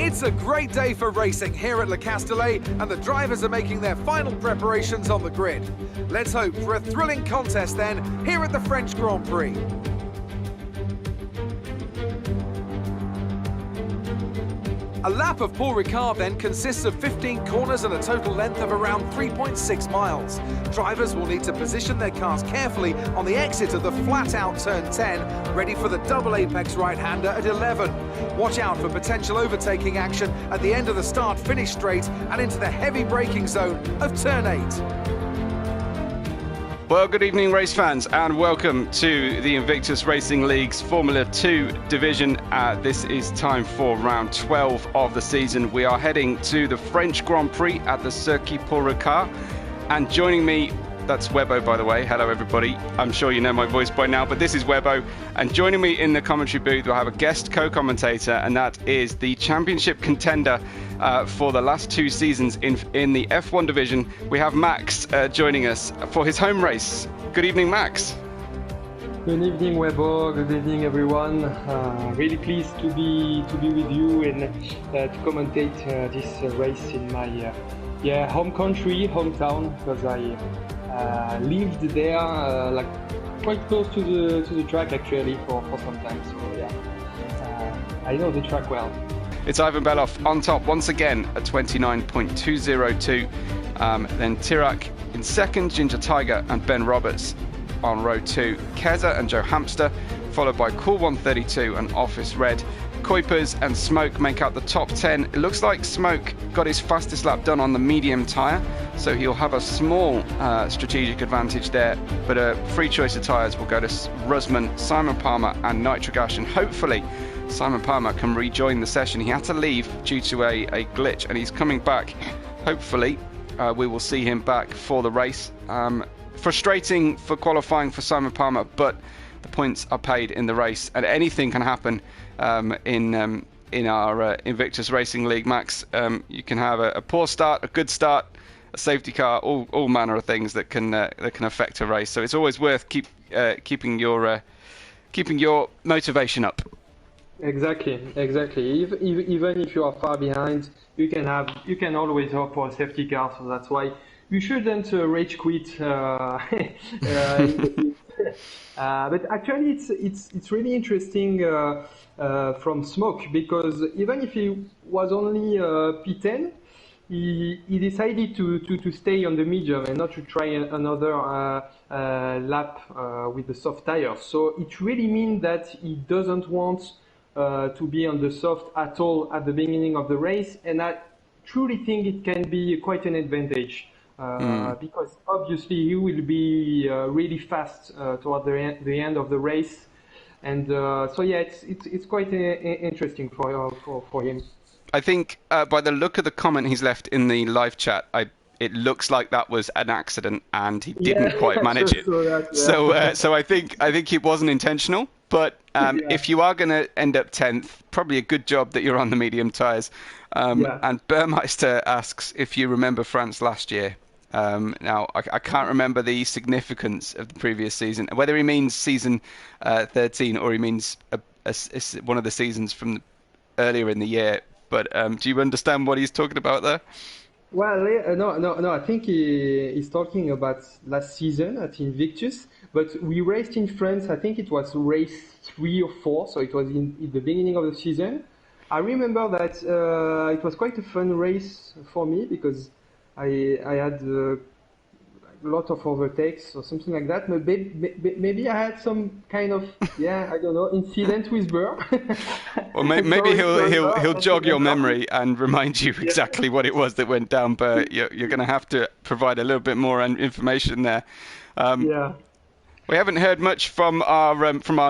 It's a great day for racing here at Le Castellet, and the drivers are making their final preparations on the grid. Let's hope for a thrilling contest then here at the French Grand Prix. A lap of Paul Ricard then consists of 15 corners and a total length of around 3.6 miles. Drivers will need to position their cars carefully on the exit of the flat-out turn 10, ready for the double apex right-hander at 11. Watch out for potential overtaking action at the end of the start-finish straight and into the heavy braking zone of turn 8. Well, good evening, race fans, and welcome to the Invictus Racing League's Formula 2 division. This is time for round 12 of the season. We are heading to the French Grand Prix at the Circuit Paul Ricard, and joining me, that's Webbo, by the way. Hello, everybody. I'm sure you know my voice by now, but this is Webbo. And joining me in the commentary booth, we'll have a guest co-commentator, and that is the championship contender for the last two seasons in the F1 division. We have Max joining us for his home race. Good evening, Max. Good evening, Webbo. Good evening, everyone. Really pleased to be with you and to commentate this race in my home country, hometown, because I lived there, like quite close to the track actually for some time. So yeah, I know the track well. It's Ivan Beloff on top once again at 29.202. Then Tirac in second, Ginger Tiger and Ben Roberts on row 2. Keza and Joe Hamster, followed by Cool 132 and Office Red. Kuipers and Smoke make up the top 10. It looks like Smoke got his fastest lap done on the medium tyre, so he'll have a small strategic advantage there, but a free choice of tyres will go to Rusman, Simon Palmer and Nitrogash, and hopefully Simon Palmer can rejoin the session. He had to leave due to a glitch, and he's coming back. Hopefully we will see him back for the race. Frustrating for qualifying for Simon Palmer, but the points are paid in the race, and anything can happen in our Invictus Racing League, Max. You can have a poor start, a good start, a safety car, all manner of things that can affect a race. So it's always worth keeping your motivation up. Exactly. Even if you are far behind, you can always hope for a safety car. So that's why you shouldn't rage quit. But actually, it's really interesting from Smoke, because even if he was only P10, he decided to stay on the medium and not to try another lap with the soft tires. So it really means that he doesn't want to be on the soft at all at the beginning of the race, and I truly think it can be quite an advantage. Because obviously he will be really fast toward the end of the race, and so yeah, it's quite interesting for him. I think by the look of the comment he's left in the live chat, it looks like that was an accident and he didn't quite manage it. So I think it wasn't intentional. But if you are going to end up 10th, probably a good job that you're on the medium tyres. And Burmeister asks if you remember France last year. Now, I can't remember the significance of the previous season, whether he means season 13 or he means one of the seasons from earlier in the year. But do you understand what he's talking about there? Well, no. I think he's talking about last season at Invictus. But we raced in France. I think it was race 3 or 4, so it was in the beginning of the season. I remember that it was quite a fun race for me because I had a lot of overtakes or something like that. Maybe I had some kind of I don't know, incident with Burr. Well, maybe he'll jog your memory and remind you exactly what it was that went down. But you're going to have to provide a little bit more information there. We haven't heard much from our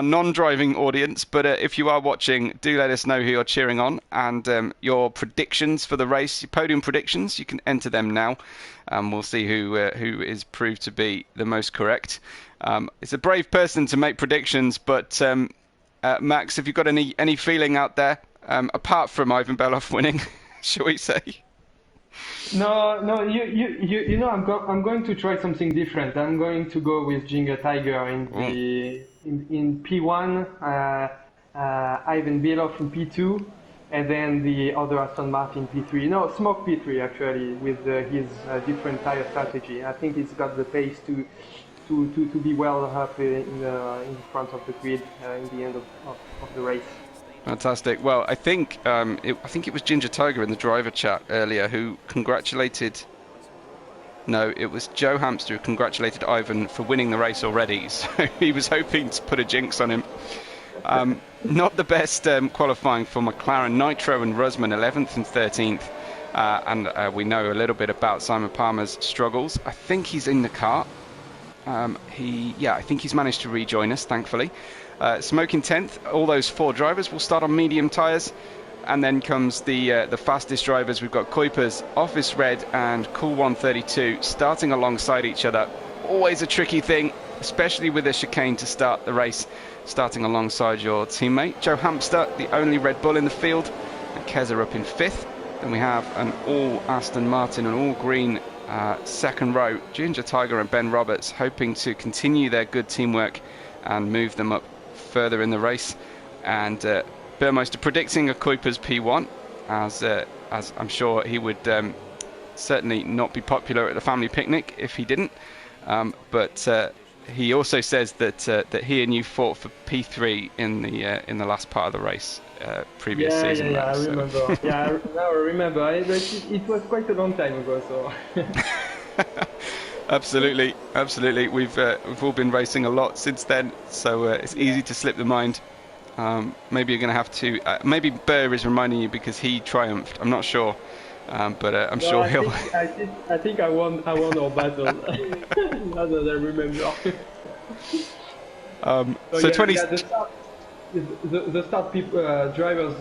non-driving audience, but if you are watching, do let us know who you're cheering on and your predictions for the race, your podium predictions. You can enter them now, and we'll see who is proved to be the most correct. It's a brave person to make predictions, but Max, have you got any feeling out there apart from Ivan Beloff winning? Shall we say? No. You know, I'm going to try something different. I'm going to go with Ginger Tiger in P1, Ivan Beloff in P2, and then the other Aston Martin P3. No, Smoke P3 actually, with his different tire strategy. I think he's got the pace to be well up in front of the grid in the end of the race. Fantastic. Well, I think it was Ginger Tiger in the driver chat earlier who congratulated. No, it was Joe Hamster who congratulated Ivan for winning the race already. So he was hoping to put a jinx on him. Not the best qualifying for McLaren. Nitro and Rusman 11th and 13th. And we know a little bit about Simon Palmer's struggles. I think he's in the car. I think he's managed to rejoin us, thankfully. Smoke in 10th. All those 4 drivers will start on medium tyres. And then comes the fastest drivers. We've got Kuipers, Office Red and Cool 132 starting alongside each other. Always a tricky thing, especially with a chicane to start the race, starting alongside your teammate. Joe Hamster, the only Red Bull in the field, and Keza up in 5th. Then we have an all Aston Martin and all green second row. Ginger Tiger and Ben Roberts hoping to continue their good teamwork and move them up further in the race. And Burmeister predicting a Kuipers P1, as I'm sure he would certainly not be popular at the family picnic if he didn't. But he also says that he and you fought for P3 in the last part of the race previous season. Yeah, I remember. Now I remember. It was quite a long time ago, so. Absolutely. We've all been racing a lot since then, so it's easy to slip the mind. Maybe you're going to have to. Maybe Burr is reminding you because he triumphed. I'm not sure, but I'm sure he'll. I think I won our battle. Now that I remember. So 20. The start people, drivers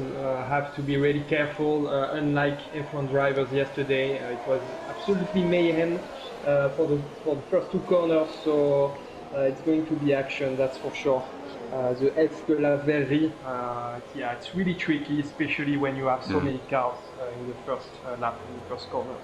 have to be really careful. Unlike F1 drivers yesterday, it was absolutely mayhem for the first 2 corners. So it's going to be action, that's for sure. The Est de la Verrerie, it's really tricky, especially when you have so many cars in the first lap, in the first corner.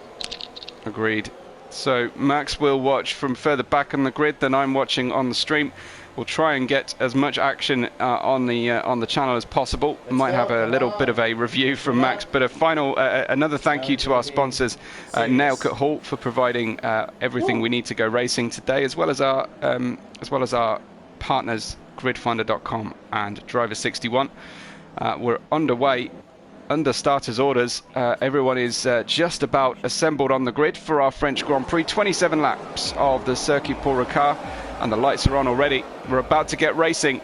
Agreed. So Max will watch from further back on the grid than I'm watching on the stream. We'll try and get as much action on the channel as possible. Might have a little bit of a review from Max, but a final another thank you to our sponsors, Nail Cut Hall, for providing everything we need to go racing today, as well as our partners gridfinder.com and Driver 61. We're underway under starters orders. Everyone is just about assembled on the grid for our French Grand Prix. 27 laps of the Circuit Paul Ricard, and the lights are on already. We're about to get racing.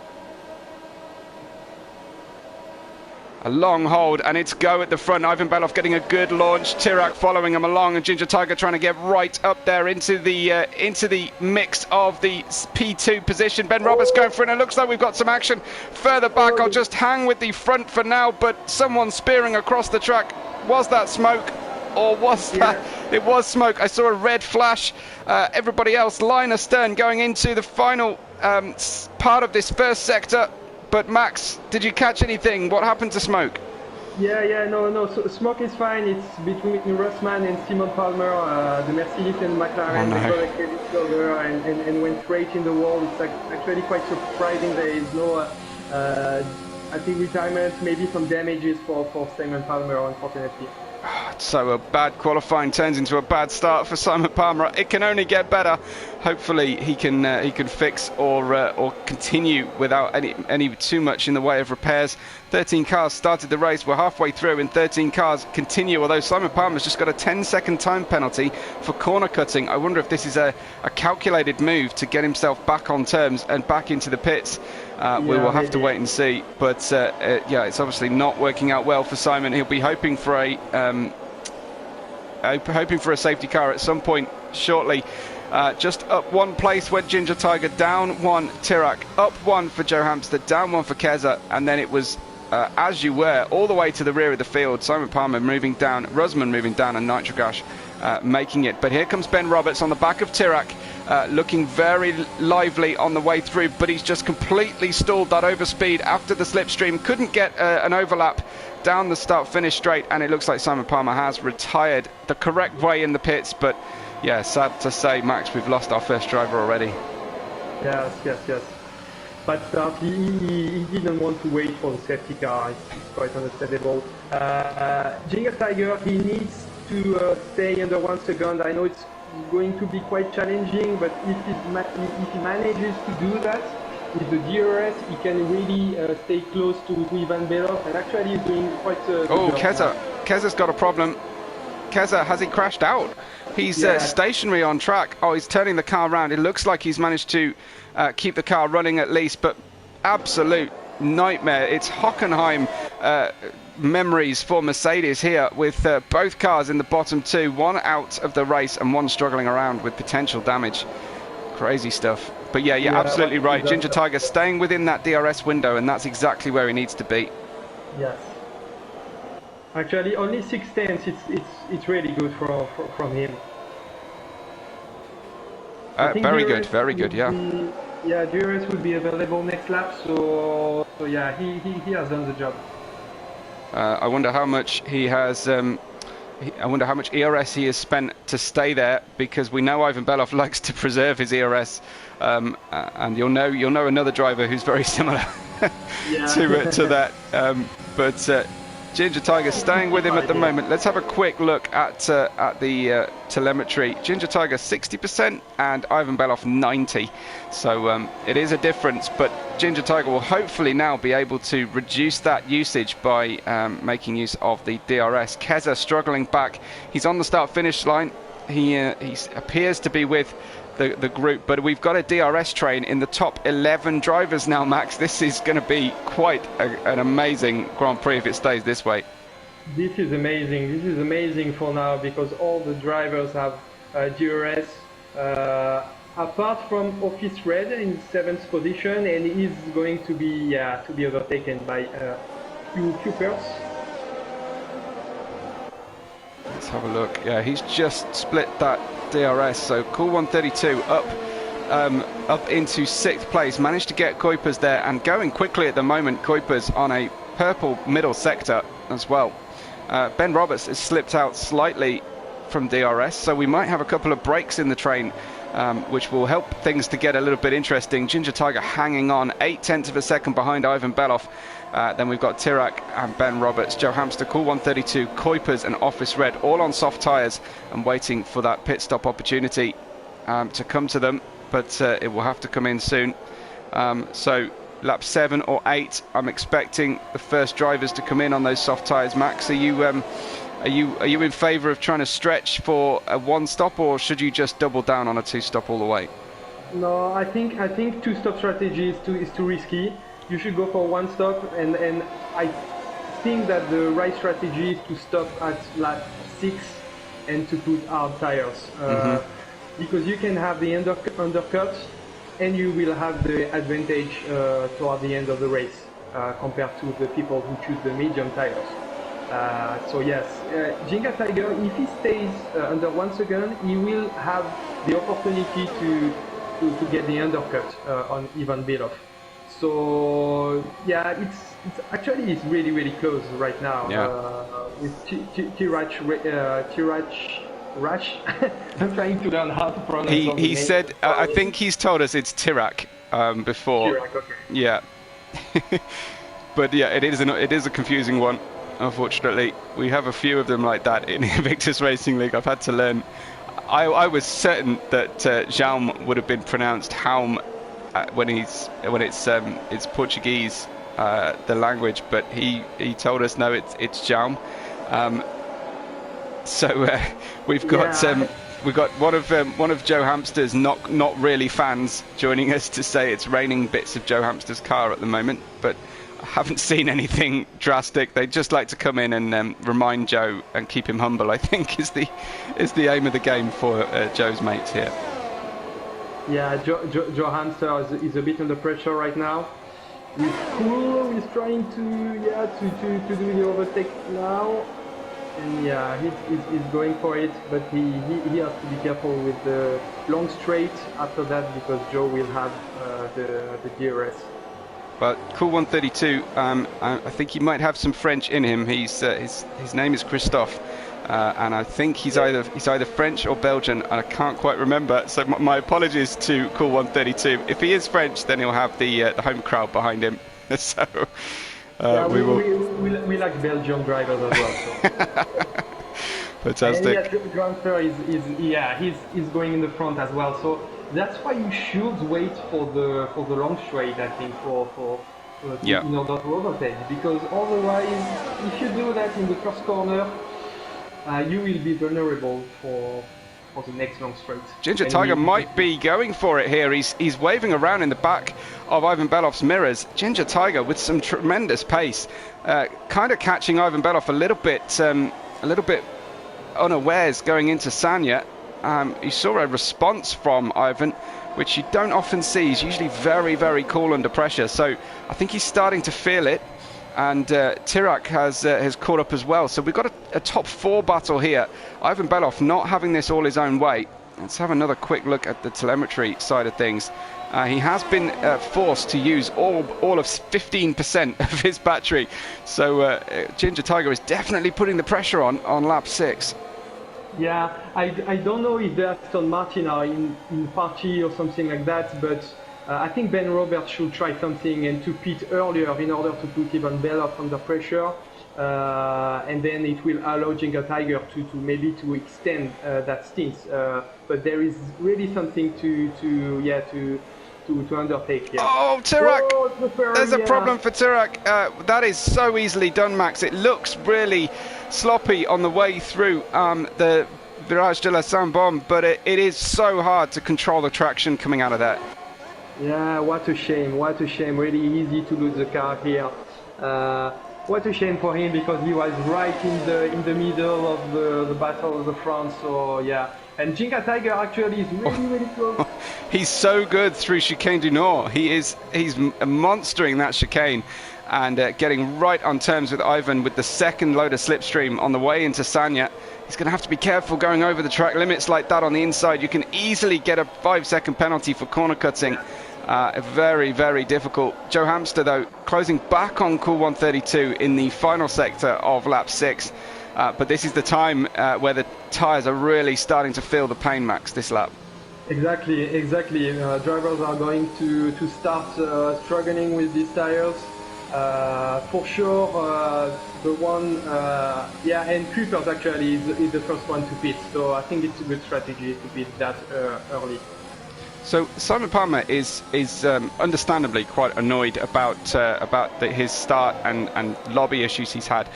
A long hold, and it's go at the front. Ivan Belov getting a good launch. Tirac following him along, and Ginger Tiger trying to get right up there into the mix of the P2 position. Ben Roberts going for it, and it looks like we've got some action further back. I'll just hang with the front for now, but someone spearing across the track. Was that Smoke? Or was that? It was Smoke. I saw a red flash. Everybody else line astern going into the final part of this first sector. But Max, did you catch anything? What happened to Smoke? No. So Smoke is fine. It's between Russman and Simon Palmer, the Mercedes and McLaren. They got a credit shoulder and went straight in the wall. It's actually quite surprising. There is no, I think, retirement, maybe some damages for Simon Palmer, unfortunately. So a bad qualifying turns into a bad start for Simon Palmer. It can only get better. Hopefully he can fix or continue without any too much in the way of repairs. 13 cars started the race. We're halfway through and 13 cars continue, although Simon Palmer's just got a 10-second time penalty for corner cutting. I wonder if this is a calculated move to get himself back on terms and back into the pits. We will have to wait and see, but it's obviously not working out well for Simon. He'll be hoping for a safety car at some point shortly. Just up one place went Ginger Tiger, down one Tirac, up one for Joe Hamster, down one for Keza, and then it was as you were all the way to the rear of the field. Simon Palmer moving down, Rusman moving down, and Nitrogash making it. But here comes Ben Roberts on the back of Tirac, looking very lively on the way through, but he's just completely stalled that overspeed after the slipstream. Couldn't get an overlap down the start-finish straight, and it looks like Simon Palmer has retired the correct way in the pits. But yeah, sad to say, Max, we've lost our first driver already. Yes. bad start. He didn't want to wait for the safety car. It's quite understandable. Ginger Tiger, he needs to stay under 1 second. I know it's going to be quite challenging, but if he manages to do that with the DRS, he can really stay close to Ivan Belov, and actually he's doing quite a good job. Keza's got a problem. Keza, has he crashed out? He's stationary on track. Oh, he's turning the car around. It looks like he's managed to keep the car running at least, but absolute nightmare. It's Hockenheim memories for Mercedes here, with both cars in the bottom two, one out of the race and one struggling around with potential damage. Crazy stuff. But yeah, you're absolutely right. Ginger Tiger staying within that DRS window, and that's exactly where he needs to be. Yes. Actually, only 6 tenths. It's really good from him. Very good. Yeah. Yeah, DRS will be available next lap. So yeah, he has done the job. I wonder how much he has. I wonder how much ERS he has spent to stay there, because we know Ivan Belov likes to preserve his ERS, and you'll know another driver who's very similar to that. But Ginger Tiger staying with him at the moment. Let's have a quick look at the telemetry. Ginger Tiger 60% and Ivan Belov 90%. So it is a difference, but Ginger Tiger will hopefully now be able to reduce that usage by making use of the DRS. Keza struggling back. He's on the start-finish line. He appears to be with the group, but we've got a DRS train in the top 11 drivers now, Max. This is going to be quite an amazing Grand Prix if it stays this way. This is amazing. This is amazing for now, because all the drivers have DRS, apart from Office Red in 7th position, and he's going to be overtaken by Cupers. Let's have a look. Yeah, he's just split that DRS. So Cool 132 up into 6th place. Managed to get Kuipers there, and going quickly at the moment. Kuipers on a purple middle sector as well. Ben Roberts has slipped out slightly from DRS, so we might have a couple of breaks in the train, which will help things to get a little bit interesting. Ginger Tiger hanging on 0.8 of a second behind Ivan Belov. Then we've got Tirac and Ben Roberts, Joe Hamster, Cool 132, Kuipers and Office Red, all on soft tyres and waiting for that pit stop opportunity to come to them, but it will have to come in soon. So lap 7 or 8, I'm expecting the first drivers to come in on those soft tyres. Max, are you in favour of trying to stretch for a 1-stop, or should you just double down on a 2-stop all the way? No, I think 2-stop strategy is too risky. You should go for 1-stop, and I think that the right strategy is to stop at lap 6 and to put hard tires, because you can have the undercut, and you will have the advantage toward the end of the race compared to the people who choose the medium tires. So yes, Ginger Tiger, if he stays under 1 second, he will have the opportunity to get the undercut on Ivan Belov. So yeah, it's actually really close right now. With Tirac. I'm trying to learn how to pronounce. He said, I think he's told us it's Tirac before. Tirac, okay. Yeah. But yeah, it is a confusing one. Unfortunately, we have a few of them like that in Invictus Racing League. I've had to learn. I was certain that Jaume would have been pronounced Haum when it's Portuguese, the language, but he told us no, it's Jaume. So we've got one of Joe Hamster's not really fans joining us to say it's raining bits of Joe Hamster's car at the moment, but I haven't seen anything drastic. They just like to come in and remind Joe and keep him humble, I think, is the aim of the game for Joe's mates here. Yeah, Joe Hamster is a bit under pressure right now. He's cool. He's trying to do the overtake now, and yeah, he's going for it. But he has to be careful with the long straight after that, because Joe will have the DRS. But Cool 132, I think he might have some French in him. His name is Christophe. and I think he's either French or Belgian, and I can't quite remember. So my apologies to Cool 132. If he is French, then he'll have the home crowd behind him. So we like Belgian drivers as well. So. Fantastic. And Transfer he's going in the front as well. So that's why you should wait for the long straight, I think, in order to overtake, because otherwise, if you do that in the first corner, you will be vulnerable for the next long straight. Ginger Tiger might be going for it here. He's waving around in the back of Ivan Belov's mirrors. Ginger Tiger with some tremendous pace, kind of catching Ivan Belov a little bit unawares going into Sanya. You saw a response from Ivan, which you don't often see. He's usually very, very cool under pressure. So I think he's starting to feel it. And Tirac has caught up as well. So we've got a top 4 battle here. Ivan Belov not having this all his own way. Let's have another quick look at the telemetry side of things. He has been forced to use all of 15% of his battery. So Ginger Tiger is definitely putting the pressure on lap 6. Yeah, I don't know if the Aston Martin are in party or something like that, but I think Ben Roberts should try something and to pit earlier in order to put Ivan Belov under pressure, and then it will allow Ginger Tiger to maybe to extend that stint. But there is really something to undertake. Yeah. Oh, Tirac! There's a problem for Tirac. That is so easily done, Max. It looks really sloppy on the way through the Virage de la Saint-Baume, but it is so hard to control the traction coming out of that. Yeah, what a shame, really easy to lose the car here. What a shame for him, because he was right in the middle of the battle of the front, so yeah. And Ginger Tiger actually is really close. He's so good through Chicane du Nord. He's monstering that chicane and getting right on terms with Ivan with the second load of slipstream on the way into Sanya. He's going to have to be careful going over the track limits like that on the inside. You can easily get a 5-second penalty for corner cutting. Very, very difficult. Joe Hamster, though, closing back on Cool 132 in the final sector of lap 6. But this is the time where the tyres are really starting to feel the pain, Max, this lap. Exactly. Drivers are going to start struggling with these tyres. For sure, the one, and Kuipers actually is the first one to pit. So I think it's a good strategy to pit that early. So Simon Palmer is understandably quite annoyed about his start and lobby issues he's had,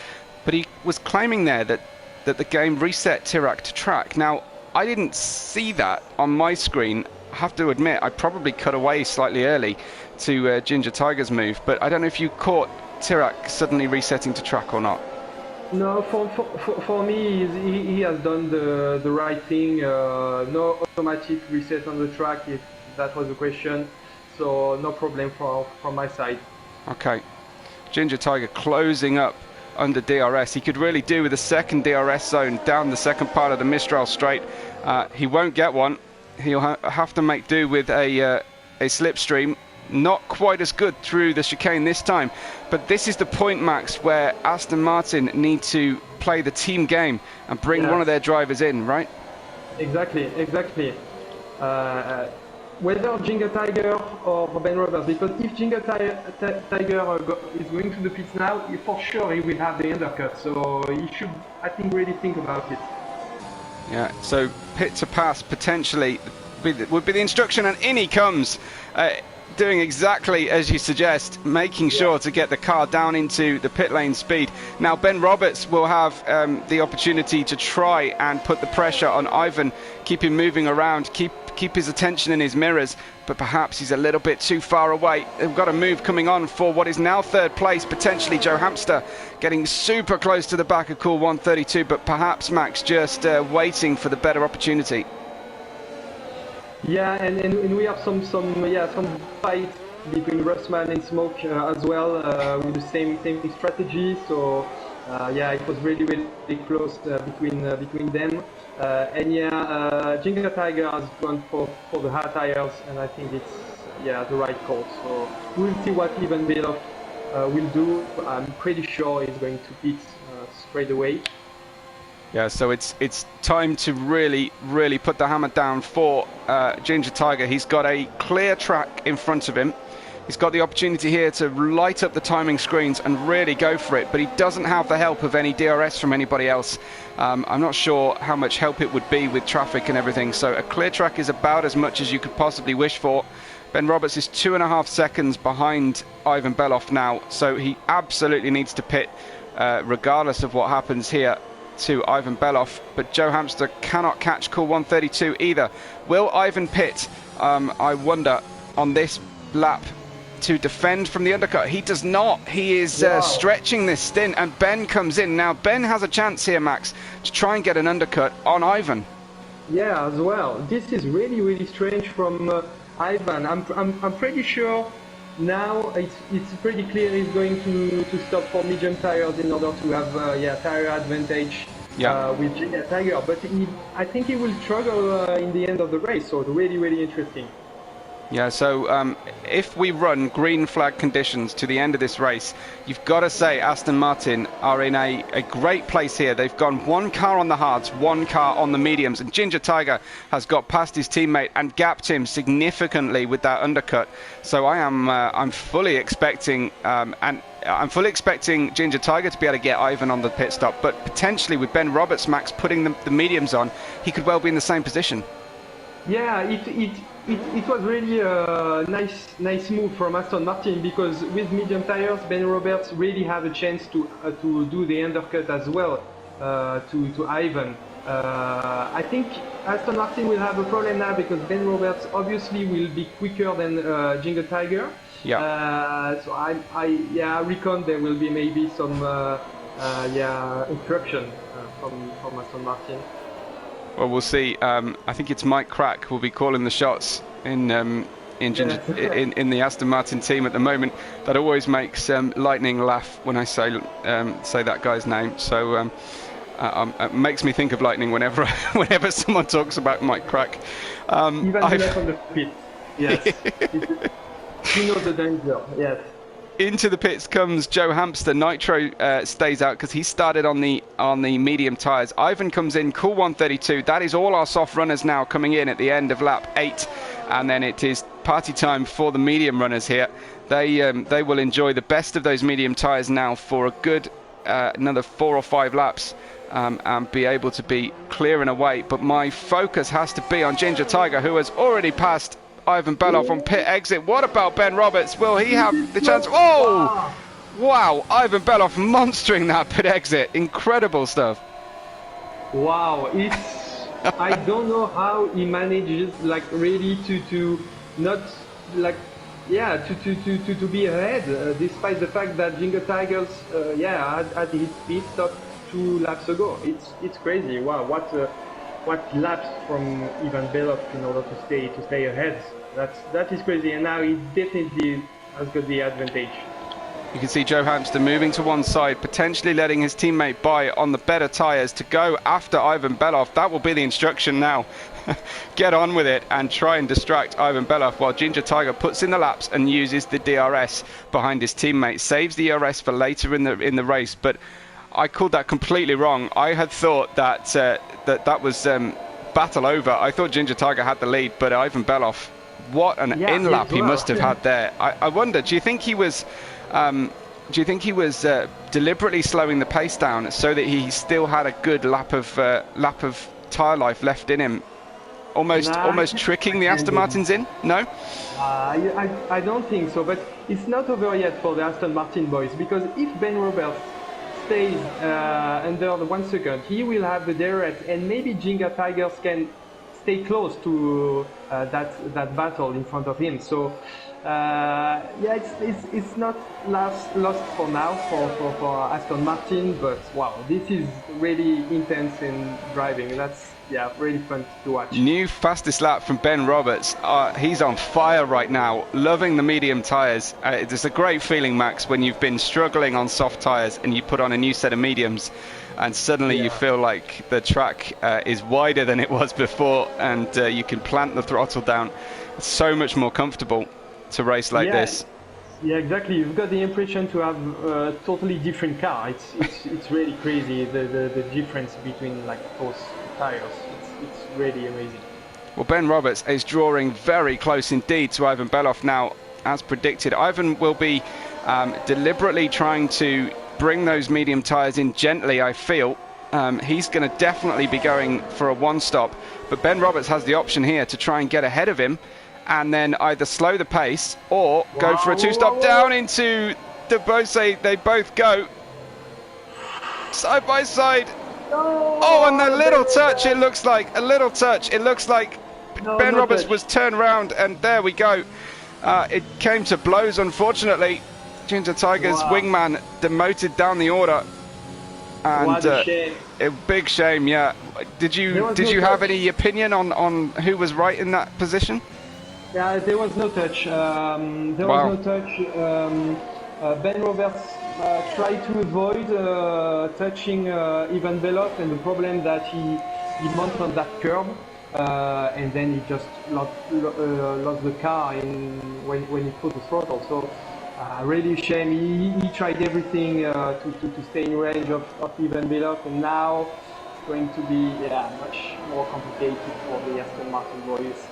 but he was claiming there that the game reset Tirac to track. Now, I didn't see that on my screen. I have to admit, I probably cut away slightly early to Ginger Tiger's move, but I don't know if you caught Tirac suddenly resetting to track or not. No, for me, he has done the right thing. No automatic reset on the track, if that was the question. So no problem from my side. Okay. Ginger Tiger closing up under DRS. He could really do with a second DRS zone down the second part of the Mistral straight. He won't get one. He'll have to make do with a slipstream. Not quite as good through the chicane this time, but this is the point, Max, where Aston Martin need to play the team game and bring one of their drivers in, right? Exactly. Whether Ginger Tiger or Ben Roberts, because if Ginger Tiger is going to the pits now, for sure he will have the undercut, so he should, I think, really think about it. Yeah, so pit to pass potentially would be the instruction, and in he comes. Doing exactly as you suggest, making sure to get the car down into the pit lane speed. Now Ben Roberts will have the opportunity to try and put the pressure on Ivan, keep him moving around, keep his attention in his mirrors, but perhaps he's a little bit too far away. They've got a move coming on for what is now third place, potentially Joe Hamster getting super close to the back of Cool 132, but perhaps Max just waiting for the better opportunity. Yeah, and we have some fight between Russman and Smoke as well with the same strategy. So it was really close between them. Ginger Tiger has gone for the hard tires, and I think it's the right call. So we'll see what Ivan Belov will do. I'm pretty sure he's going to pit straight away. Yeah, so it's time to really put the hammer down for Ginger Tiger. He's got a clear track in front of him. He's got the opportunity here to light up the timing screens and really go for it, but he doesn't have the help of any DRS from anybody else. I'm not sure how much help it would be with traffic and everything, so a clear track is about as much as you could possibly wish for. Ben Roberts is 2.5 seconds behind Ivan Beloff now, so he absolutely needs to pit regardless of what happens here to Ivan Beloff, but Joe Hamster cannot catch Cool 132 either. Will Ivan pit, I wonder, on this lap to defend from the undercut? He does not. He is stretching this stint, and Ben comes in. Now Ben has a chance here, Max, to try and get an undercut on Ivan. Yeah, as well. This is really strange from Ivan. I'm pretty sure now it's pretty clear he's going to stop for medium tires in order to have tire advantage with Ginger Tiger, but I think he will struggle in the end of the race, so it's really interesting. Yeah, so if we run green flag conditions to the end of this race, you've got to say Aston Martin are in a great place here. They've gone one car on the hards, one car on the mediums, and Ginger Tiger has got past his teammate and gapped him significantly with that undercut. So I'm fully expecting Ginger Tiger to be able to get Ivan on the pit stop, but potentially with Ben Roberts, Max, putting the mediums on, he could well be in the same position. Yeah, it was really a nice move from Aston Martin, because with medium tires, Ben Roberts really have a chance to do the undercut as well to Ivan. I think Aston Martin will have a problem now because Ben Roberts obviously will be quicker than Ginger Tiger. Yeah. So I reckon there will be maybe some interruption from Aston Martin. Well, we'll see. I think it's Mike Crack who will be calling the shots in the Aston Martin team at the moment. That always makes Lightning laugh when I say that guy's name. So it makes me think of Lightning whenever someone talks about Mike Crack. Even left on the pit. Yes. He knows the danger. Yes. Into the pits comes Joe Hamster. Nitro stays out because he started on the medium tyres. Ivan comes in, Cool 132. That is all our soft runners now coming in at the end of lap 8, and then it is party time for the medium runners here. They will enjoy the best of those medium tyres now for a good another 4 or 5 laps and be able to be clearing away. But my focus has to be on Ginger Tiger, who has already passed Ivan Beloff on pit exit. What about Ben Roberts? Will he have the chance? Oh! Wow, Ivan Beloff monstering that pit exit. Incredible stuff. Wow, I don't know how he manages really to not to be ahead despite the fact that Ginger Tigers had his pit stop 2 laps ago. It's crazy. Wow, what laps from Ivan Beloff in order to stay ahead. That is crazy, and now he definitely has got the advantage. You can see Joe Hamster moving to one side, potentially letting his teammate by on the better tyres to go after Ivan Beloff. That will be the instruction now. Get on with it and try and distract Ivan Beloff while Ginger Tiger puts in the laps and uses the DRS behind his teammate. Saves the DRS for later in the race, but I called that completely wrong. I had thought that that was battle over. I thought Ginger Tiger had the lead, but Ivan Beloff, what an in-lap he must have had there. I wonder, do you think he was deliberately slowing the pace down so that he still had a good lap of tyre life left in him, almost tricking the Aston Martins in? No? I don't think so, but it's not over yet for the Aston Martin boys, because if Ben Roberts stays under the 1 second, he will have the DRS, and maybe Ginger Tigers can stay close to that battle in front of him. So it's not lost for now for Aston Martin, but wow, this is really intense in driving. That's really fun to watch. New fastest lap from Ben Roberts. He's on fire right now, loving the medium tyres. It's a great feeling, Max, when you've been struggling on soft tyres and you put on a new set of mediums and suddenly you feel like the track is wider than it was before, and you can plant the throttle down. It's so much more comfortable to race like this. Yeah, exactly. You've got the impression to have a totally different car. It's really crazy, the difference between like both tires. It's really amazing. Well, Ben Roberts is drawing very close indeed to Ivan Belov now, as predicted. Ivan will be deliberately trying to bring those medium tyres in gently, I feel. He's going to definitely be going for a one-stop, but Ben Roberts has the option here to try and get ahead of him and then either slow the pace or go for a two-stop down into the Bose. They both go side by side. Oh, and a little touch, it looks like. A little touch. It looks like Ben Roberts was turned round, and there we go. It came to blows, unfortunately. Ginger Tiger's wingman demoted down the order. And what a shame. A big shame, yeah. Did you have any opinion on who was right in that position? Yeah, there was no touch. Ben Roberts tried to avoid touching Ivan Belov, and the problem that he mounted on that curb, and then he just lost the car when he put the throttle. So really shame. He tried everything to stay in range of Ivan Belov, and now it's going to be much more complicated for the Aston Martin boys.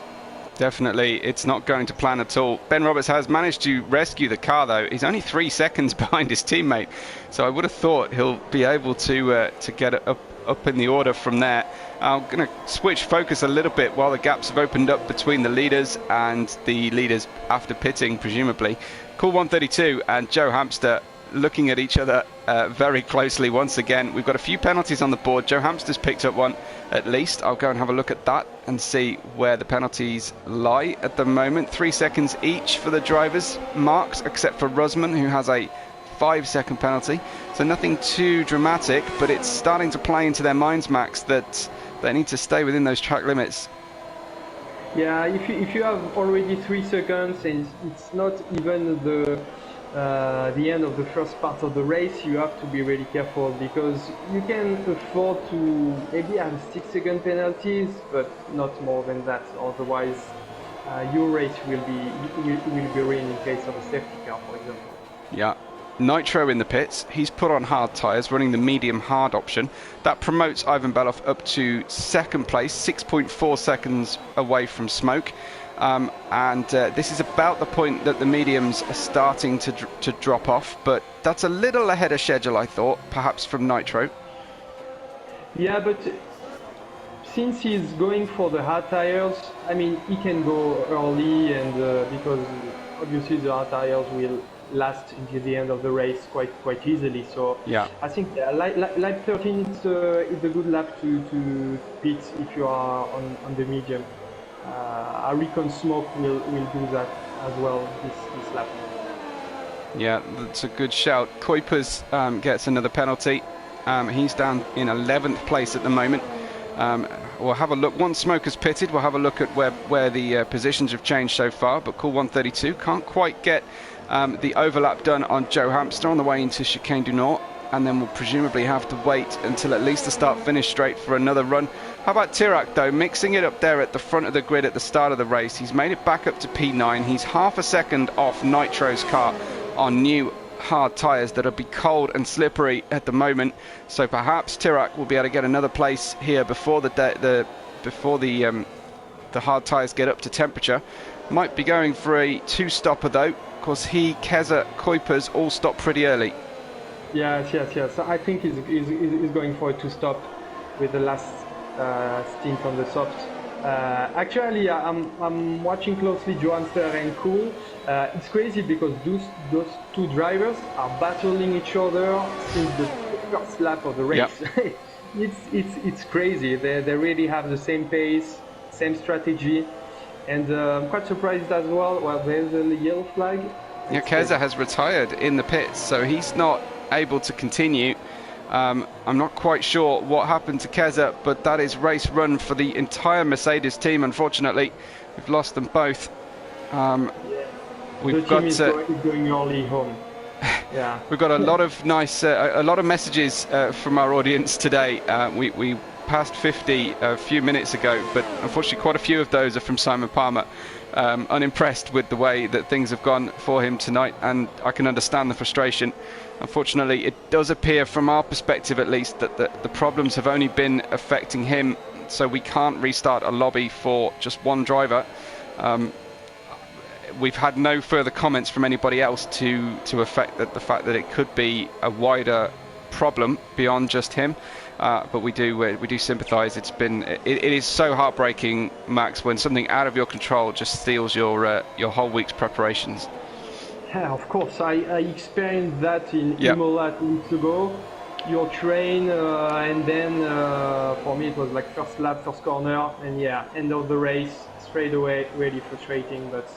Definitely, it's not going to plan at all. Ben Roberts has managed to rescue the car, though. He's only 3 seconds behind his teammate, so I would have thought he'll be able to get it up in the order from there. I'm going to switch focus a little bit while the gaps have opened up between the leaders and the leaders after pitting, presumably. Cool 132 and Joe Hamster looking at each other very closely once again. We've got a few penalties on the board. Joe Hamster's picked up one at least. I'll go and have a look at that and see where the penalties lie at the moment. 3 seconds each for the drivers marked, except for Rusman, who has a 5-second penalty. So nothing too dramatic, but it's starting to play into their minds, Max, that they need to stay within those track limits. Yeah, if you have already 3 seconds and it's not even the end of the first part of the race, you have to be really careful, because you can afford to maybe have 6-second penalties, but not more than that. Otherwise, your race will be ruined in case of a safety car, for example. Yeah. Nitro in the pits. He's put on hard tyres, running the medium hard option. That promotes Ivan Belov up to 2nd place, 6.4 seconds away from smoke. And this is about the point that the mediums are starting to drop off, but that's a little ahead of schedule, I thought, perhaps from Nitro. Yeah, but since he's going for the hard tires, I mean, he can go early, and because obviously the hard tires will last until the end of the race quite easily. So yeah, I think lap 13 is a good lap to pit if you are on the medium. I reckon Smoke will do that as well this lap. Yeah, that's a good shout. Kuipers gets another penalty. He's down in 11th place at the moment. We'll have a look. Once Smoke has pitted, we'll have a look at where the positions have changed so far. But Cool 132 can't quite get the overlap done on Joe Hamster on the way into Chicane du Nord, and then we'll presumably have to wait until at least the start-finish straight for another run. How about Tirac, though, mixing it up there at the front of the grid at the start of the race? He's made it back up to P9. He's half a second off Nitro's car on new hard tyres that'll be cold and slippery at the moment. So perhaps Tirac will be able to get another place here before the hard tyres get up to temperature. Might be going for a two-stopper, though, because he, Keza, Kuipers all stop pretty early. Yes. So I think he's going for a two-stop with the last stint on the soft. Actually, I'm watching closely Joe Hamster and Cool. It's crazy because those two drivers are battling each other since the first lap of the race. Yep. it's crazy. They really have the same pace, same strategy, and I'm quite surprised as well. Well, there's a yellow flag. Yeah, Keza has retired in the pits, so he's not able to continue. I'm not quite sure what happened to Keza, but that is race run for the entire Mercedes team. Unfortunately, we've lost them both. We've got going early home. Yeah, we've got a lot of nice, a lot of messages from our audience today. We passed 50 a few minutes ago, but unfortunately, quite a few of those are from Simon Palmer, unimpressed with the way that things have gone for him tonight, and I can understand the frustration. Unfortunately, it does appear from our perspective at least that the problems have only been affecting him, so we can't restart a lobby for just one driver. We've had no further comments from anybody else to affect the fact that it could be a wider problem beyond just him, but we do sympathise. It is so heartbreaking, Max, when something out of your control just steals your whole week's preparations. Yeah, of course. I experienced that in Imola 2 weeks ago. You train, and then for me it was like first lap, first corner, and yeah, end of the race straight away. Really frustrating, but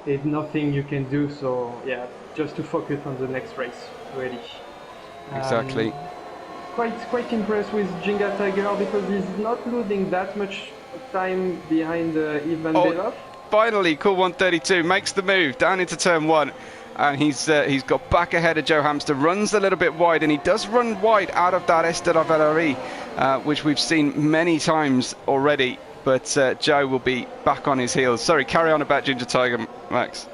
there's nothing you can do. So yeah, just to focus on the next race, really. Exactly. Quite impressed with Ginga Tiger because he's not losing that much time behind Yves Van Beloff. Finally, cool 132 makes the move down into turn 1, and he's got back ahead of Joe Hamster, runs a little bit wide, and he does run wide out of that Esther which we've seen many times already, but Joe will be back on his heels. Sorry, carry on about Ginger Tiger, Max.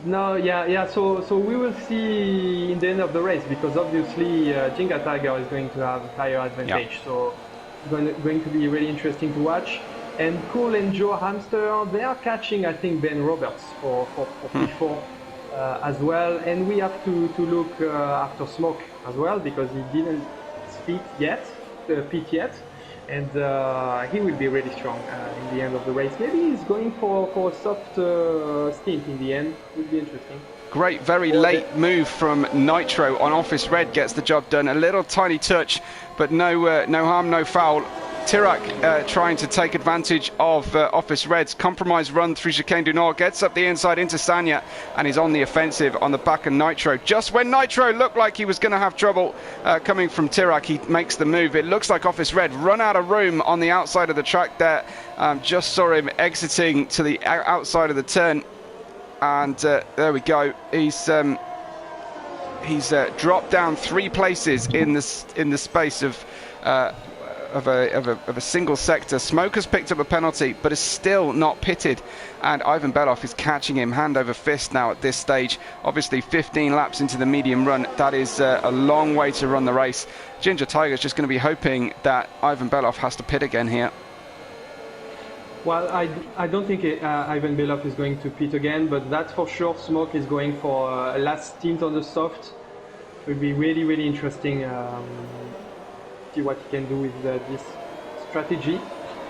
No, yeah. So we will see in the end of the race, because obviously Ginga Tiger is going to have a tire advantage. Yeah. So it's going to be really interesting to watch. And Cool and Joe Hamster, they are catching, I think, Ben Roberts for P4 as well. And we have to look after Smoke as well, because he didn't pit yet. And he will be really strong in the end of the race. Maybe he's going for a soft stint in the end. It would be interesting. Great, very late move from Nitro on Office Red, gets the job done. A little tiny touch, but no harm, no foul. Tirac trying to take advantage of Office Red's compromise run through Chicane du Nord, gets up the inside into Sanya, and he's on the offensive on the back of Nitro. Just when Nitro looked like he was going to have trouble coming from Tirac, he makes the move. It looks like Office Red run out of room on the outside of the track there. Just saw him exiting to the outside of the turn, and there we go. He's dropped down 3 places in the space of a single sector. Smoke has picked up a penalty, but is still not pitted, and Ivan Beloff is catching him hand over fist now at this stage. Obviously 15 laps into the medium run, that is a long way to run the race. Ginger Tiger's just going to be hoping that Ivan Beloff has to pit again here. Well, I don't think Ivan Beloff is going to pit again, but that's for sure. Smoke is going for a last stint on the soft. It will be really, really interesting. See what he can do with this strategy.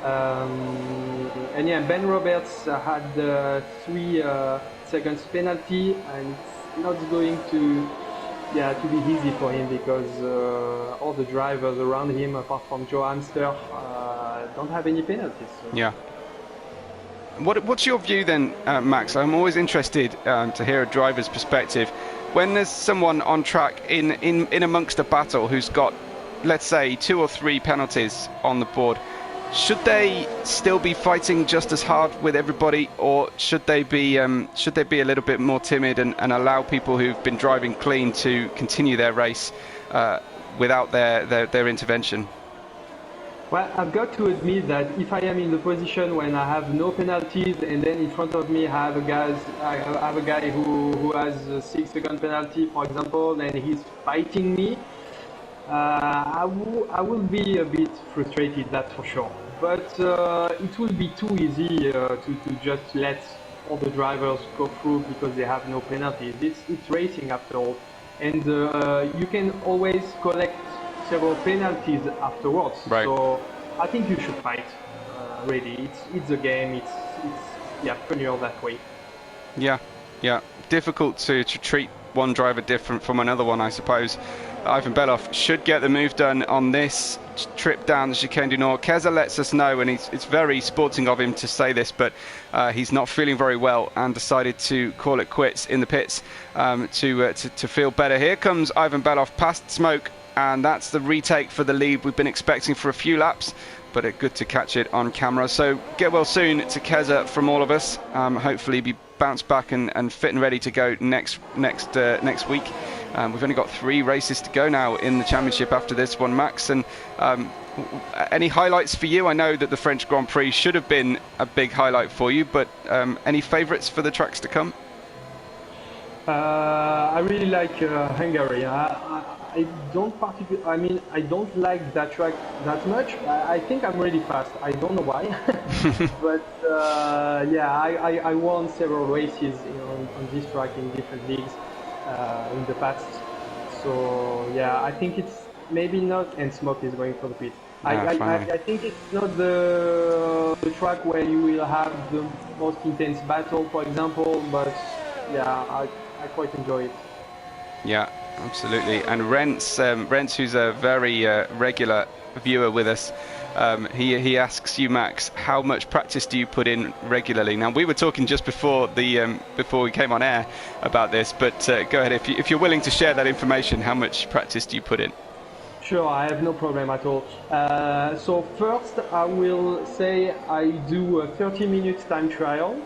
And yeah, Ben Roberts had 3 seconds penalty, and it's not going to be easy for him, because all the drivers around him, apart from Joe Hamster, don't have any penalties. So. Yeah. What's your view then, Max? I'm always interested to hear a driver's perspective. When there's someone on track in amongst a battle who's got, let's say, 2 or 3 penalties on the board, should they still be fighting just as hard with everybody, or should they be a little bit more timid and allow people who've been driving clean to continue their race without their intervention? Well, I've got to admit that if I am in the position when I have no penalties, and then in front of me I have a guy who has a 6-second penalty, for example, and he's fighting me, I will be a bit frustrated, that's for sure. But it will be too easy to just let all the drivers go through because they have no penalties. It's racing after all, and you can always collect several penalties afterwards. Right. So I think you should fight. Really, it's a game. It's funnier that way. Yeah. Difficult to treat one driver different from another one, I suppose. Ivan Beloff should get the move done on this trip down the Chicane du Nord. Keza lets us know, and it's very sporting of him to say this, but he's not feeling very well and decided to call it quits in the pits to feel better. Here comes Ivan Beloff past Smoke, and that's the retake for the lead we've been expecting for a few laps, but it's good to catch it on camera. So get well soon to Keza from all of us. Hopefully be bounced back and fit and ready to go next week. We've only got 3 races to go now in the championship after this one, Max, and Any highlights for you? I know that the French Grand Prix should have been a big highlight for you, but any favourites for the tracks to come? I really like Hungary. I don't particularly. I mean, I don't like that track that much. I think I'm really fast. I don't know why, but yeah, I won several races on this track in different leagues in the past. So yeah, I think it's maybe not. And Smoke is going for the pit. I think it's not the track where you will have the most intense battle, for example. But yeah, I quite enjoy it. Yeah, absolutely. And Rents, who's a very regular viewer with us, he asks you, Max, how much practice do you put in regularly? Now, we were talking just before before we came on air about this, but go ahead, if you're willing to share that information, how much practice do you put in? Sure, I have no problem at all. So first, I will say I do a 30-minute time trial.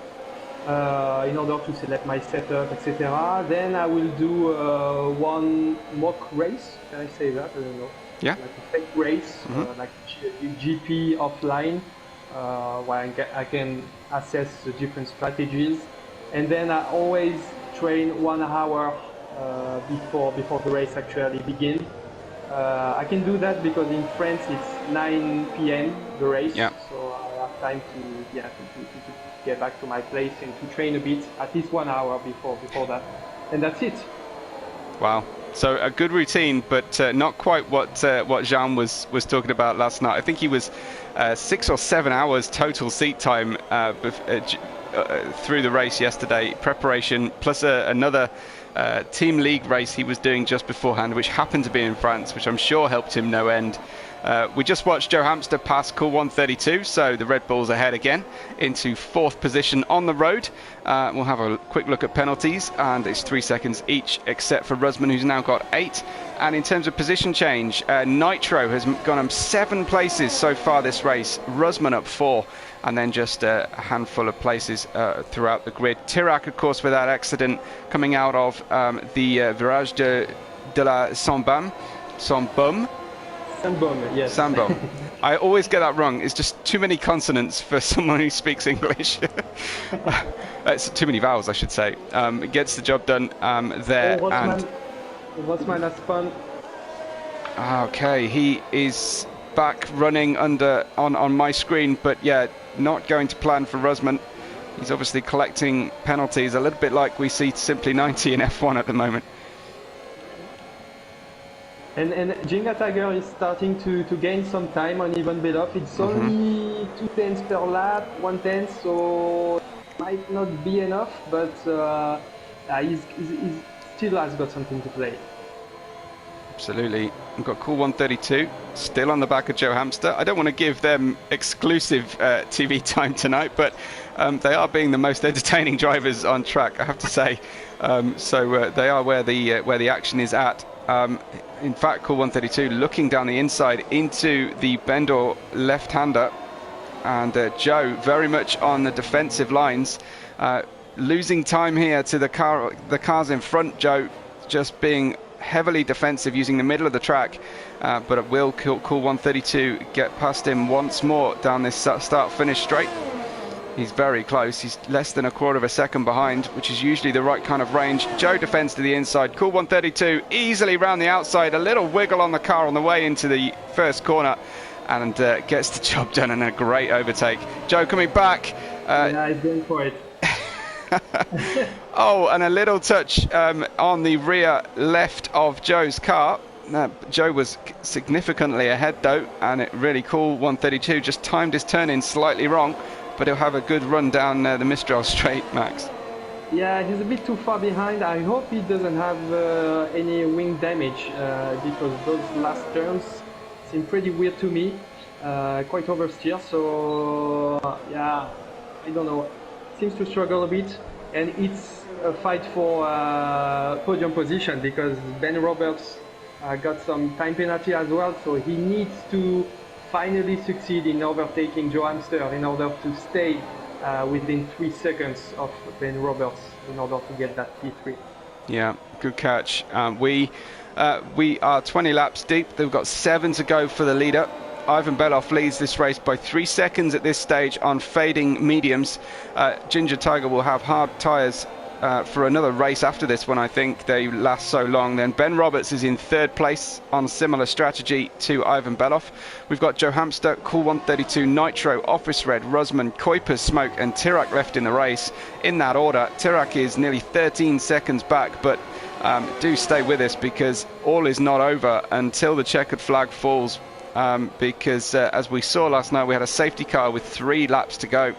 In order to select my setup, etc. Then I will do one mock race. Can I say that? I don't know. Yeah. Like a fake race, like GP offline, where I can assess the different strategies. And then I always train 1 hour before the race actually begins. I can do that because in France it's 9 p.m. the race, yeah. So I have time to get back to my place and to train a bit, at least 1 hour before that, and that's it. Wow. So a good routine, but not quite what Jean was talking about last night. I think he was 6 or 7 hours total seat time through the race yesterday, preparation, plus another team league race he was doing just beforehand, which happened to be in France, which I'm sure helped him no end. We just watched Joe Hamster pass Cool 132, so the Red Bulls ahead again into 4th position on the road. We'll have a quick look at penalties, and it's 3 seconds each, except for Rusman, who's now got 8. And in terms of position change, Nitro has gone up 7 places so far this race, Rusman up 4, and then just a handful of places throughout the grid. Tirac, of course, without accident, coming out of the Virage de la Sambum. Sambum, yes. Sambum. I always get that wrong. It's just too many consonants for someone who speaks English. It's too many vowels, I should say. It gets the job done there. Rosman has spun. Okay, he is back running on my screen, but yeah, not going to plan for Rosman. He's obviously collecting penalties, a little bit like we see Simply 90 in F1 at the moment. And Jenga Tiger is starting to gain some time on even bit off. It's only 2 tenths per lap, 1 tenth, so it might not be enough, but he still has got something to play. Absolutely. We've got Cool 132 still on the back of Joe Hamster. I don't want to give them exclusive TV time tonight, but they are being the most entertaining drivers on track, I have to say. So they are where the action is at. In fact, Cool 132 looking down the inside into the Bendor left-hander, and Joe very much on the defensive lines, losing time here to the cars in front. Joe just being heavily defensive, using the middle of the track, but it will Cool 132 get past him once more down this start-finish straight. He's very close. He's less than a quarter of a second behind, which is usually the right kind of range. Joe defends to the inside. Cool 132 easily round the outside. A little wiggle on the car on the way into the first corner, and gets the job done in a great overtake. Joe coming back. Yeah, he's going for it. Oh, and a little touch on the rear left of Joe's car. Joe was significantly ahead though, and it really Cool 132 just timed his turn in slightly wrong. But he'll have a good run down the Mistral straight, Max. Yeah, he's a bit too far behind. I hope he doesn't have any wing damage, because those last turns seem pretty weird to me, quite oversteer. So yeah, I don't know. Seems to struggle a bit, and it's a fight for podium position because Ben Roberts got some time penalty as well. So he needs to finally succeed in overtaking Joe Hamster in order to stay within 3 seconds of Ben Roberts in order to get that P3. Yeah, good catch. We are 20 laps deep. They've got 7 to go for the leader. Ivan Beloff leads this race by 3 seconds at this stage on fading mediums. Ginger Tiger will have hard tyres for another race after this one. I think they last so long. Then Ben Roberts is in third place on similar strategy to Ivan Beloff. We've got Joe Hamster, Cool 132, Nitro, Office Red, Rusman, Kuipers, Smoke and Tirac left in the race in that order. Tirac is nearly 13 seconds back, but do stay with us because all is not over until the checkered flag falls, because as we saw last night, we had a safety car with 3 laps to go.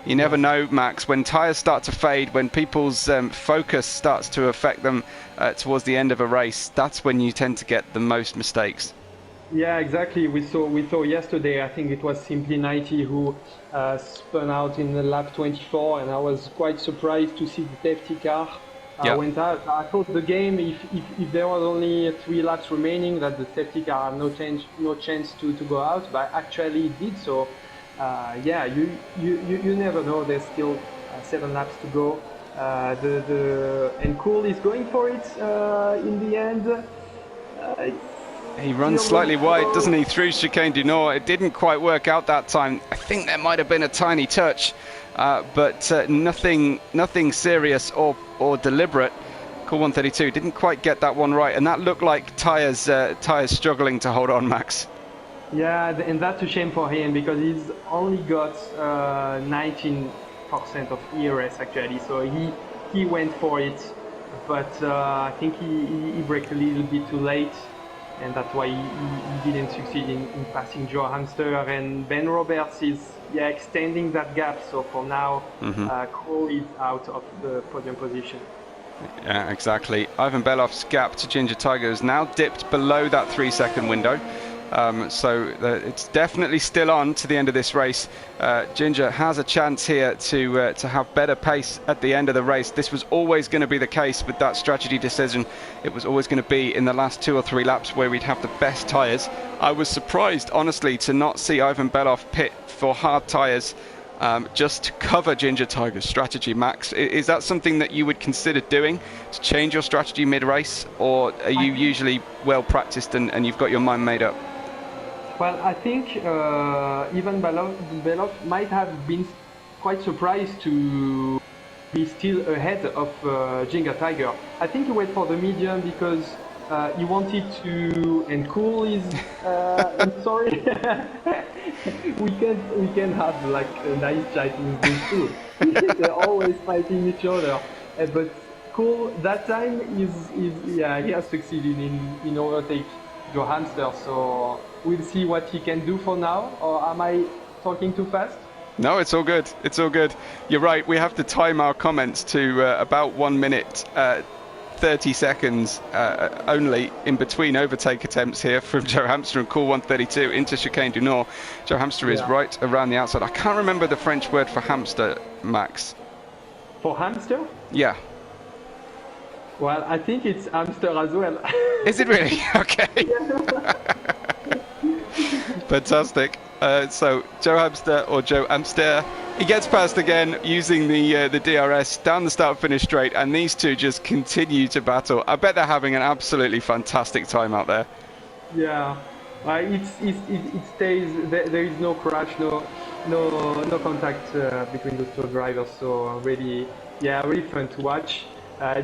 You never know, Max, when tyres start to fade, when people's focus starts to affect them towards the end of a race, that's when you tend to get the most mistakes. Yeah, exactly. We saw yesterday, I think it was Simply 90 who spun out in the lap 24, and I was quite surprised to see the safety car went out. I thought the game, if there was only 3 laps remaining, that the safety car had no chance to go out, but actually it did so. Yeah, you never know. There's still 7 laps to go. And Cool is going for it in the end. He runs slightly wide, doesn't he, through Chicane du Nord. It didn't quite work out that time. I think there might have been a tiny touch, but nothing serious or deliberate. Cool 132 didn't quite get that one right, and that looked like tyres struggling to hold on, Max. Yeah, and that's a shame for him because he's only got 19% of ERS actually, so he went for it, but I think he braked a little bit too late, and that's why he didn't succeed in passing Joe Hamster. And Ben Roberts is extending that gap, so for now Cool is out of the podium position. Yeah, exactly. Ivan Beloff's gap to Ginger Tiger has now dipped below that 3-second window. So it's definitely still on to the end of this race. Ginger has a chance here to have better pace at the end of the race. This was always going to be the case with that strategy decision. It was always going to be in the last 2 or 3 laps where we'd have the best tyres. I was surprised, honestly, to not see Ivan Beloff pit for hard tyres just to cover Ginger Tiger's strategy. Max, is that something that you would consider doing, to change your strategy mid-race, or are you usually well practiced and you've got your mind made up? Well, I think even Beloff might have been quite surprised to be still ahead of Ginger Tiger. I think he went for the medium because he wanted to, and Cool is, I'm sorry, we can have like a nice chat in this too. They're always fighting each other, but Cool that time he has succeeded in overtake Joe Hamster, so we'll see what he can do for now. Or am I talking too fast? No, it's all good. It's all good. You're right. We have to time our comments to about 1 minute 30 seconds only in between overtake attempts here from Joe Hamster and Cool 132 into Chicane du Nord. Joe Hamster is right around the outside. I can't remember the French word for hamster, Max. For hamster? Yeah. Well, I think it's hamster as well. Is it really? Okay. Fantastic. So Joe Hamster, or Joe Amster, he gets past again using the DRS down the start-finish straight, and these two just continue to battle. I bet they're having an absolutely fantastic time out there. Yeah, it stays. There is no crash, no contact between those 2 drivers. So really fun to watch.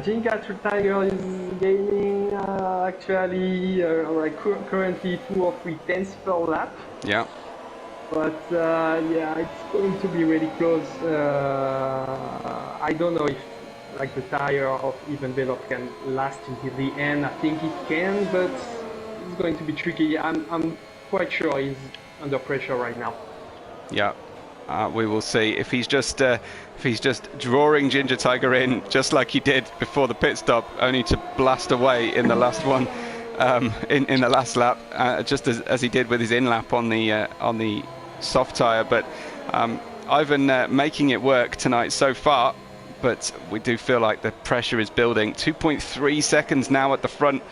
Ginger Tiger is gaining actually currently 2 or 3 tenths per lap. Yeah. But it's going to be really close. I don't know if like the tire of Ivan Beloff can last until the end. I think it can, but it's going to be tricky. I'm quite sure he's under pressure right now. Yeah. We will see if he's just drawing Ginger Tiger in just like he did before the pit stop, only to blast away in the last one, in the last lap, just as he did with his in lap on the soft tire. But Ivan making it work tonight so far, but we do feel like the pressure is building. 2.3 seconds now at the front.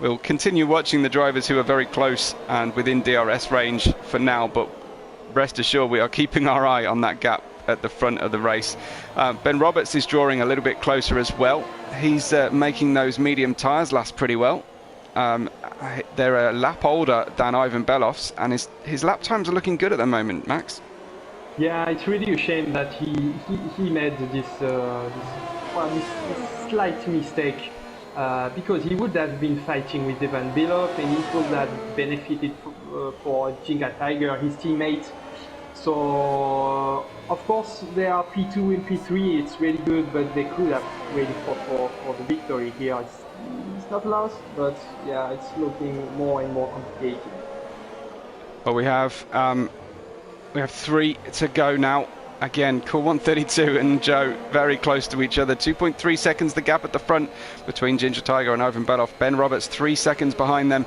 We'll continue watching the drivers who are very close and within DRS range for now, but rest assured we are keeping our eye on that gap at the front of the race. Ben Roberts is drawing a little bit closer as well. He's making those medium tyres last pretty well. they're a lap older than Ivan Belof's, and his lap times are looking good at the moment, Max. Yeah, it's really a shame that he made this slight mistake, because he would have been fighting with Ivan Belov, and it would have benefited for Ginga Tiger, his teammate. So of course they are P2 and P3, it's really good, but they could have really fought for the victory here. It's not lost, but yeah, it's looking more and more complicated. Well, we have 3 to go now. Again, Cool 132 and Joe very close to each other. 2.3 seconds the gap at the front between Ginger Tiger and Ivan Belov. Ben Roberts 3 seconds behind them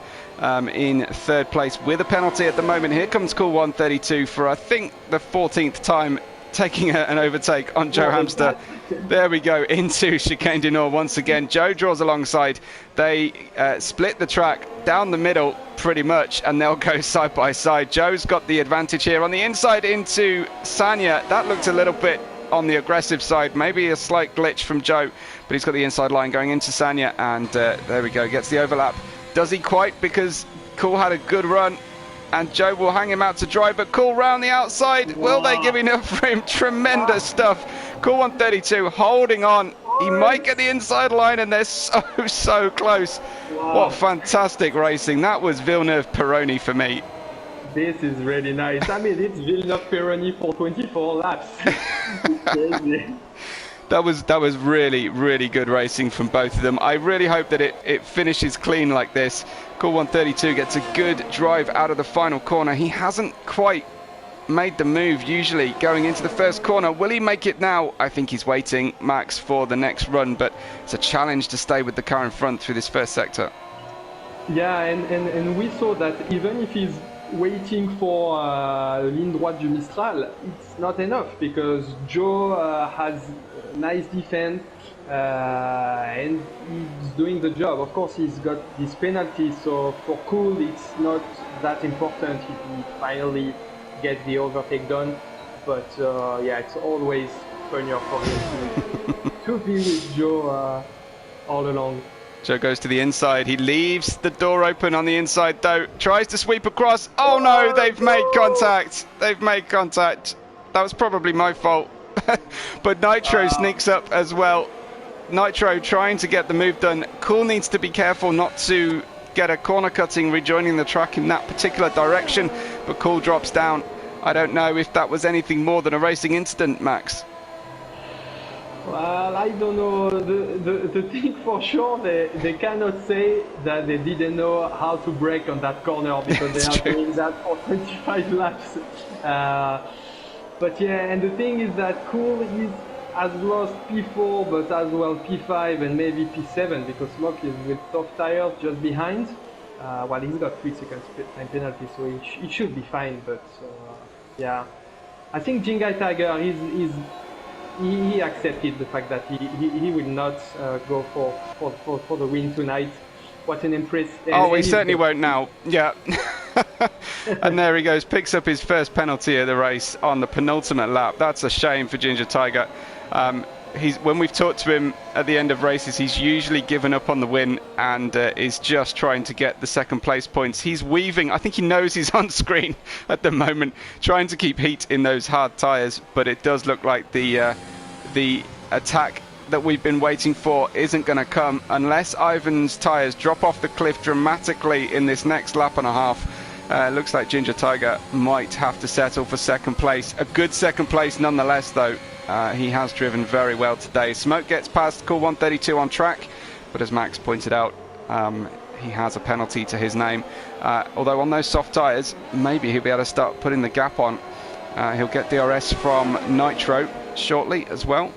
in third place with a penalty at the moment. Here comes Cool 132 for, I think, the 14th time taking an overtake on Joe Hamster. There we go, into Chicane du Nord once again. Joe draws alongside. They split the track down the middle pretty much, and they'll go side by side. Joe's got the advantage here on the inside into Sanya. That looked a little bit on the aggressive side, maybe a slight glitch from Joe, but he's got the inside line going into Sanya, and there we go, gets the overlap. Does he quite, because Cool had a good run, and Joe will hang him out to dry, but Cool round the outside. Wow. Will they give enough for him? Tremendous stuff. Cool 132 holding on. He might get the inside line, and they're so close. Wow. What fantastic racing. That was Villeneuve-Peroni for me. This is really nice. I mean, it's Villeneuve-Peroni for 24 laps. Crazy. That was really good racing from both of them. I really hope that it finishes clean like this. Cool 132 gets a good drive out of the final corner. He hasn't quite made the move usually going into the first corner. Will he make it now? I think he's waiting, Max, for the next run, but it's a challenge to stay with the car in front through this first sector. Yeah, and we saw that even if he's waiting for ligne droite du Mistral, it's not enough, because Joe has nice defense and he's doing the job. Of course, he's got this penalty, so for Cool it's not that important if he finally get the overtake done, but yeah, it's always funnier for him to be with Joe all along. Joe goes to the inside. He leaves the door open on the inside though. Tries to sweep across. Oh no, they've made contact. They've made contact. That was probably my fault. But Nitro sneaks up as well. Nitro trying to get the move done. Cool needs to be careful not to get a corner cutting rejoining the track in that particular direction, but Cool drops down. I don't know if that was anything more than a racing incident, Max. Well, I don't know. The thing for sure, they cannot say that they didn't know how to brake on that corner, because they are doing that for 25 laps. But yeah, and the thing is that Cool has lost P4, but as well P5 and maybe P7, because Smoke is with soft tires just behind. Well, he's got 3 seconds time penalty, so he should be fine. But yeah, I think Ginga Tiger he accepted the fact that he will not go for the win tonight. What an impress! Oh, he certainly won't now. Yeah. And there he goes, picks up his first penalty of the race on the penultimate lap. That's a shame for Ginger Tiger. When we've talked to him at the end of races, he's usually given up on the win and is just trying to get the second place points. He's weaving. I think he knows he's on screen at the moment, trying to keep heat in those hard tyres, but it does look like the attack that we've been waiting for isn't going to come unless Ivan's tyres drop off the cliff dramatically in this next lap and a half. Looks like Ginger Tiger might have to settle for second place. A good second place nonetheless, though. He has driven very well today. Smoke gets past Cool 132 on track, but as Max pointed out, he has a penalty to his name. Although on those soft tyres, maybe he'll be able to start putting the gap on. He'll get DRS from Nitro shortly as well.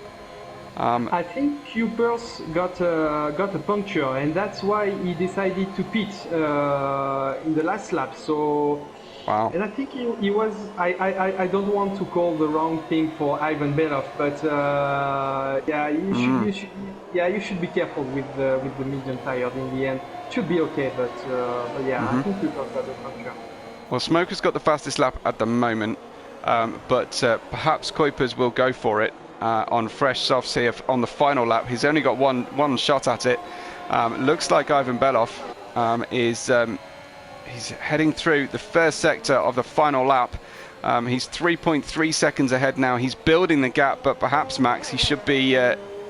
I think Cupers got a puncture, and that's why he decided to pit in the last lap. So, wow. And I think he was. I don't want to call the wrong thing for Ivan Belov, but yeah, you should be careful with the medium tires. In the end, should be okay, but yeah, I think Cupers got a puncture. Well, Smoker's got the fastest lap at the moment, but perhaps Kuipers will go for it. On fresh softs here on the final lap. He's only got one shot at it. Looks like Ivan Belov is he's heading through the first sector of the final lap. He's 3.3 seconds ahead now. He's building the gap, but perhaps, Max, he should be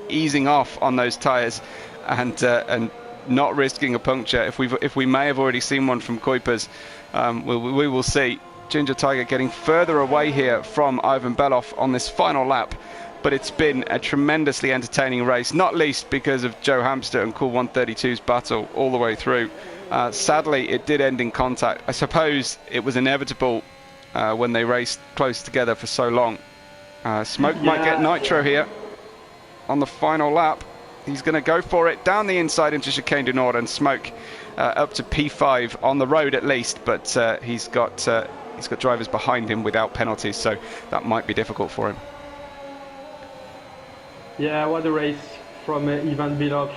easing off on those tyres and not risking a puncture. If we may have already seen one from Kuipers, we will see. Ginger Tiger getting further away here from Ivan Beloff on this final lap. But it's been a tremendously entertaining race, not least because of Joe Hamster and Cool 132's battle all the way through. Sadly, it did end in contact. I suppose it was inevitable when they raced close together for so long. Smoke might get nitro here on the final lap. He's going to go for it down the inside into Chicane du Nord, and Smoke up to P5 on the road at least, but he's got drivers behind him without penalties, so that might be difficult for him. Yeah, what a race from Ivan Beloff.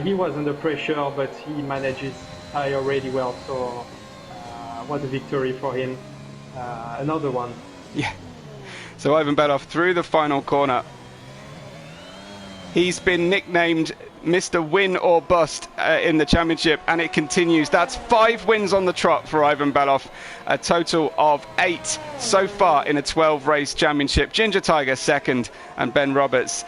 He was under pressure, but he managed his tire really well. So what a victory for him. Another one. Yeah. So Ivan Beloff through the final corner. He's been nicknamed Mr. Win or Bust in the championship, and it continues. That's 5 wins on the trot for Ivan Beloff, a total of 8 so far in a 12-race championship. Ginger Tiger second, and Ben Roberts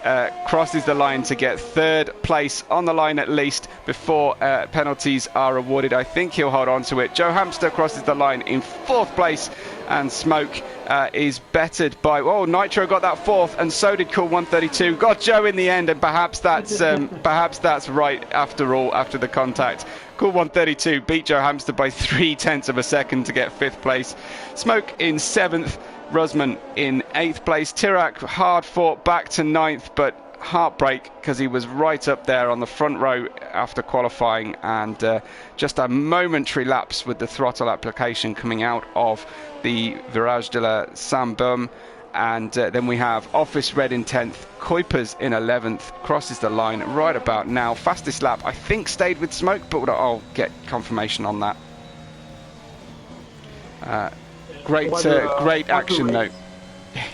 crosses the line to get 3rd place on the line at least before penalties are awarded. I think he'll hold on to it. Joe Hamster crosses the line in 4th place, and Smoke is bettered by, Nitro got that 4th, and so did Cool 132. Got Joe in the end, and perhaps that's right after all, after the contact. Cool 132 beat Joe Hamster by 0.3 of a second to get 5th place. Smoke in 7th, Rusman in 8th place. Tirak hard fought back to 9th, but heartbreak because he was right up there on the front row after qualifying, and just a momentary lapse with the throttle application coming out of the Virage de la Saint-Baume. And then we have Office Red in 10th, Kuipers in 11th, crosses the line right about now. Fastest lap, I think, stayed with Smoke, but I'll get confirmation on that. Great action, though.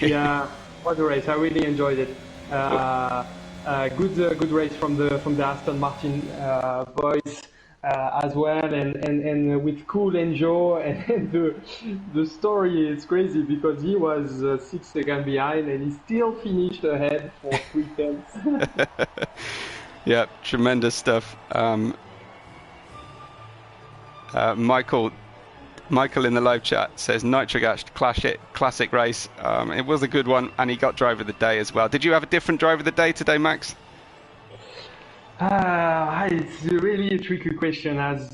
Yeah, what a race! I really enjoyed it. Good race from the Aston Martin boys as well, and with Cool and Joe, and the story is crazy because he was 6 seconds behind and he still finished ahead for 3/10. Yeah, tremendous stuff. Michael in the live chat says Nitrogash classic race. It was a good one, and he got driver of the day as well. Did you have a different driver of the day today, Max? It's really a tricky question as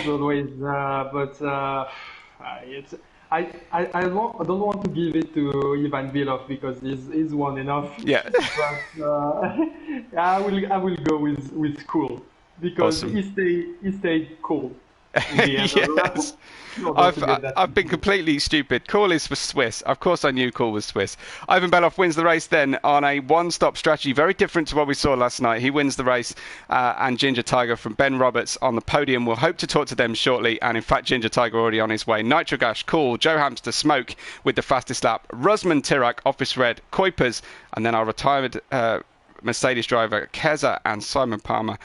always, but I don't want to give it to Ivan Beloff because he's won enough. Yeah. But I will go with Cool because awesome. he stayed cool. Yes. I've been completely stupid. Cool is for Swiss. Of course I knew Cool was Swiss. Ivan Beloff wins the race then on a one-stop strategy, very different to what we saw last night. He wins the race, and Ginger Tiger from Ben Roberts on the podium. We'll hope to talk to them shortly, and in fact Ginger Tiger already on his way. Nitrogash, Cool, Joe Hamster, Smoke with the fastest lap, Rusman, Tirak, Office Red, Kuipers, and then our retired Mercedes driver Keza and Simon Palmer